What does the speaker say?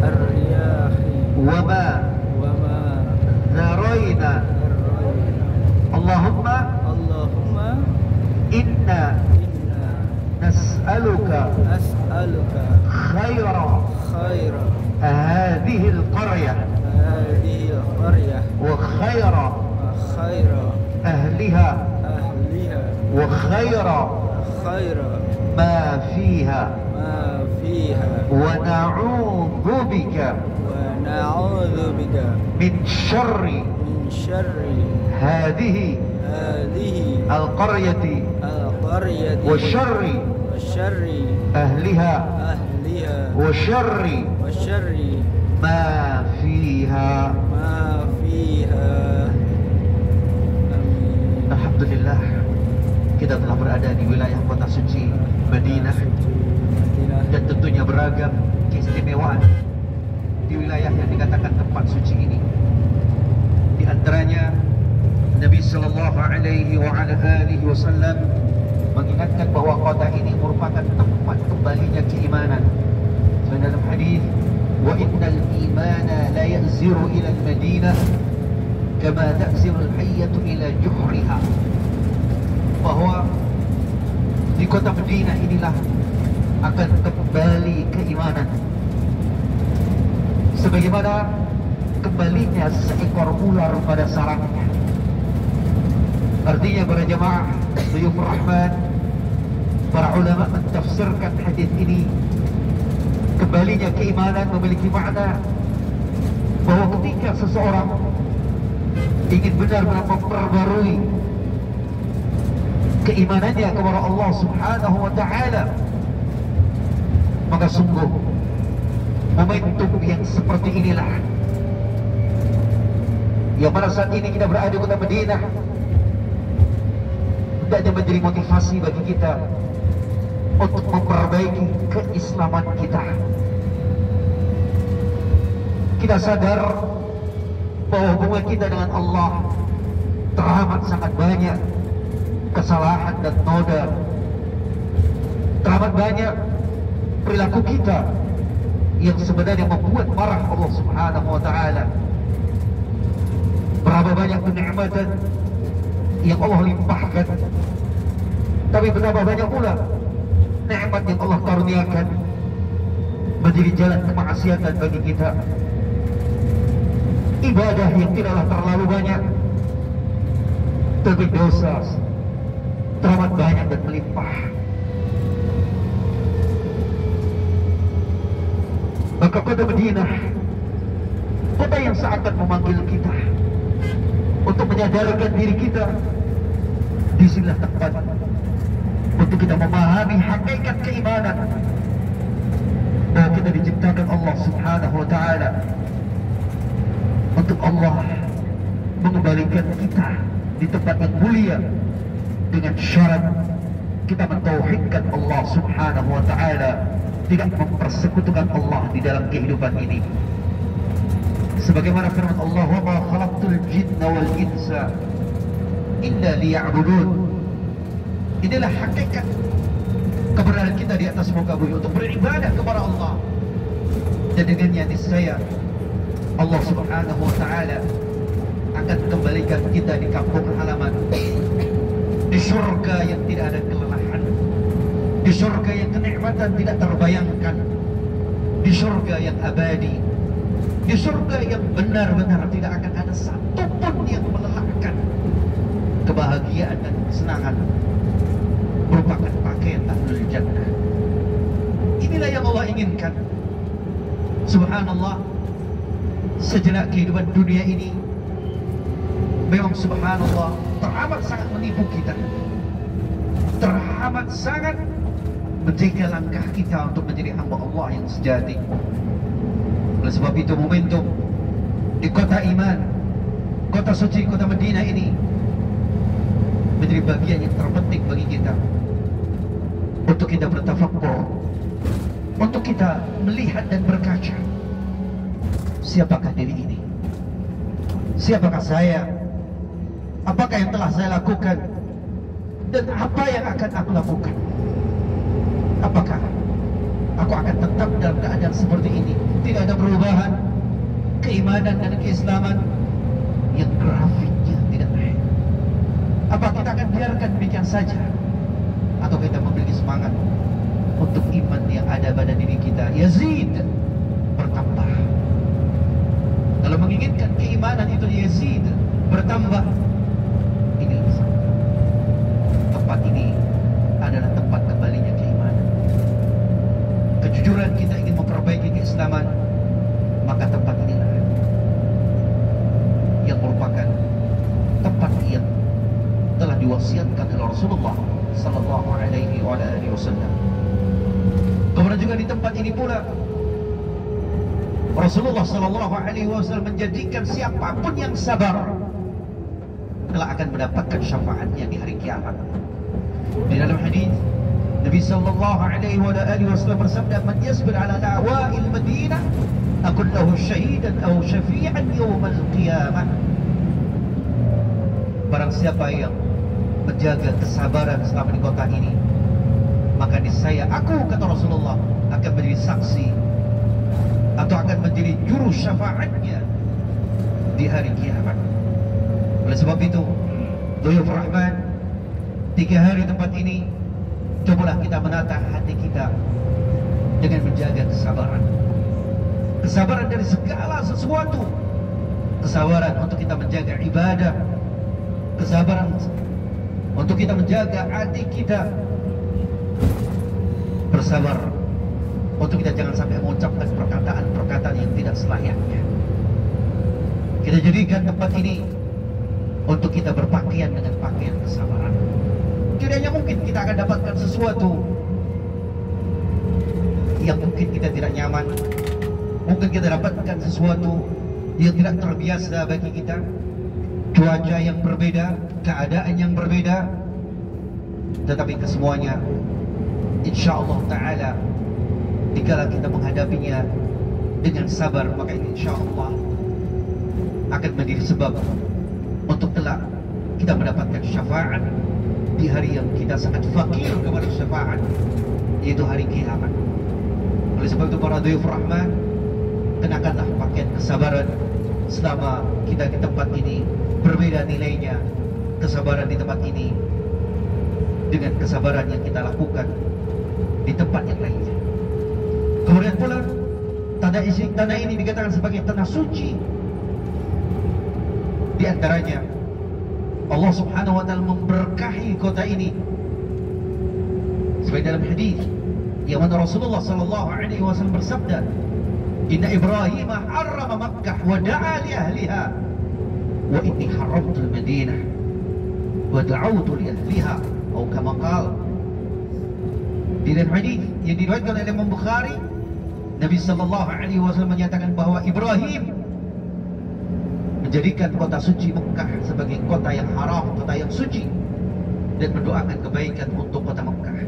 الرياح وما وما ذرينا. ذرينا. اللهم اللهم إنا إنا نسألك أسألك خير خير هذه القرية هذه القرية وخير وخير أهلها أهلها وخير خير ما فيها ما فيها ونعوذ بك ونعوذ بك من شر من شر هذه هذه القرية القرية وشر وشر أهلها أهلها وشر وشر ما فيها. ما فيها. Amin. Alhamdulillah, kita telah berada di wilayah kota suci Madinah, Madinah. dan tentunya beragam keistimewaan di wilayah yang dikatakan tempat suci ini. Di antaranya Nabi Sallallahu Alaihi Wasallam mengingatkan bahwa kota ini merupakan tempat kembalinya keimanan. Dalam hadis, wa innal imana la ya'ziru ila al-Madinah kama ta'ziru al-hayyatu ila juhriha. Bahwa di kota Madinah inilah akan kembali keimanan, sebagaimana kembalinya seekor ular pada sarangnya. Artinya para jemaah Duyuf Rahman, para ulama mentafsirkan hadis ini, kembalinya keimanan memiliki makna bahwa ketika seseorang ingin benar-benar memperbarui keimanannya kepada Allah Subhanahu wa Ta'ala, maka sungguh momentum yang seperti inilah yang pada saat ini kita berada di kota Madinah hendaknya menjadi motivasi bagi kita untuk memperbaiki keislaman kita. Kita sadar bahwa hubungan kita dengan Allah teramat sangat banyak kesalahan dan noda, teramat banyak perilaku kita yang sebenarnya membuat marah Allah Subhanahu wa Ta'ala. Berapa banyak kenikmatan yang Allah limpahkan, tapi betapa banyak pula nikmat yang Allah karuniakan menjadi jalan kemaksiatan bagi kita. Ibadah yang tidaklah terlalu banyak, tapi dosa teramat banyak dan melimpah. Maka kota Madinah, kota yang seakan memanggil kita untuk menyadarkan diri kita, disinilah tempat untuk kita memahami hakikat keimanan, bahwa kita diciptakan Allah Subhanahu wa Ta'ala untuk Allah mengembalikan kita di tempat yang mulia dengan syarat kita mentauhidkan Allah Subhanahu wa Ta'ala, tidak mempersekutukan Allah di dalam kehidupan ini. Sebagaimana firman Allah, wa ma khalaqtul jinna wal insa illa liya'budun. Inilah hakikat keberadaan kita di atas muka bumi, untuk beribadah kepada Allah. Dan dengannya niscaya Allah Subhanahu wa Ta'ala akan kembalikan kita di kampung halaman, di surga yang tidak ada kelelahan, di surga yang kenikmatan tidak terbayangkan, di surga yang abadi, di surga yang benar-benar tidak akan ada satupun yang melelahkan. Kebahagiaan dan kesenangan merupakan pakaian ahlul jannah. Inilah yang Allah inginkan. Subhanallah, sejenak kehidupan dunia ini memang subhanallah teramat sangat menipu kita, teramat sangat menjaga langkah kita untuk menjadi hamba Allah yang sejati. Oleh sebab itu, momentum di kota iman, kota suci, kota Madinah ini menjadi bagian yang terpenting bagi kita, untuk kita bertafakkur, untuk kita melihat dan berkaca, siapakah diri ini? Siapakah saya? Apakah yang telah saya lakukan? Dan apa yang akan aku lakukan? Apakah Aku akan tetap dalam keadaan seperti ini. Tidak ada perubahan. Keimanan dan keislaman yang grafiknya tidak naik. Apa kita akan biarkan demikian saja? Atau kita memiliki semangat untuk iman yang ada pada diri kita yazid, bertambah. Kalau menginginkan keimanan itu yazid, bertambah, ini lebih sama. Tempat ini adalah tempat kembalinya keimanan. Kejujuran kita ingin memperbaiki keislaman, maka tempat inilah yang merupakan tempat yang telah diwasiatkan oleh Rasulullah sallallahu alaihi wasallam. Kemudian juga di tempat ini pula Rasulullah sallallahu alaihi wasallam menjadikan siapapun yang sabar telah akan mendapatkan syafaatnya di hari kiamat. Di dalam hadis Nabi sallallahu alaihi wasallam bersabda, "Man yasbir ala da'wa'il Madinah akun lahu syahidan aw syafi'an yawmal qiyamah." Barang siapa yang menjaga kesabaran selama di kota ini, maka niscaya aku, kata Rasulullah, akan menjadi saksi atau akan menjadi juru syafaatnya di hari kiamat. Oleh sebab itu, Dhuyuf Rahman, 3 hari tempat ini, cobalah kita menata hati kita dengan menjaga kesabaran. Kesabaran dari segala sesuatu. Kesabaran untuk kita menjaga ibadah. Kesabaran untuk kita menjaga hati kita. Bersabar untuk kita jangan sampai mengucapkan perkataan-perkataan yang tidak selayaknya. Kita jadikan tempat ini untuk kita berpakaian dengan pakaian kesabaran. Kiranya mungkin kita akan dapatkan sesuatu yang mungkin kita tidak nyaman. Mungkin kita dapatkan sesuatu yang tidak terbiasa bagi kita. Cuaca yang berbeda, keadaan yang berbeda. Tetapi kesemuanya, insyaallah ta'ala, dikala kita menghadapinya dengan sabar, maka ini insyaallah akan menjadi sebab untuk kelak kita mendapatkan syafaat di hari yang kita sangat fakir kepada syafaat, yaitu hari kiamat. Oleh sebab itu para Dhuyuf Rahman, kenakanlah pakaian kesabaran selama kita di tempat ini. Berbeda nilainya kesabaran di tempat ini dengan kesabaran yang kita lakukan di tempat yang lainnya. Kemudian pula tanah ini dikatakan sebagai tanah suci. Di antaranya Allah Subhanahu wa taala memberkahi kota ini. Sebagai dalam hadis yang mana Rasulullah sallallahu alaihi wasallam bersabda, "Inna Ibrahim harrama Makkah wa da'a li ahliha wa inni haramtu al-Madinah wa da'awtu li ahliha." Atau kama qala. Di dalam hadis yang diriwayatkan oleh Imam Bukhari, Nabi sallallahu alaihi wasallam menyatakan bahwa Ibrahim menjadikan kota suci Mekah sebagai kota yang haram, kota yang suci, dan mendoakan kebaikan untuk kota Mekah.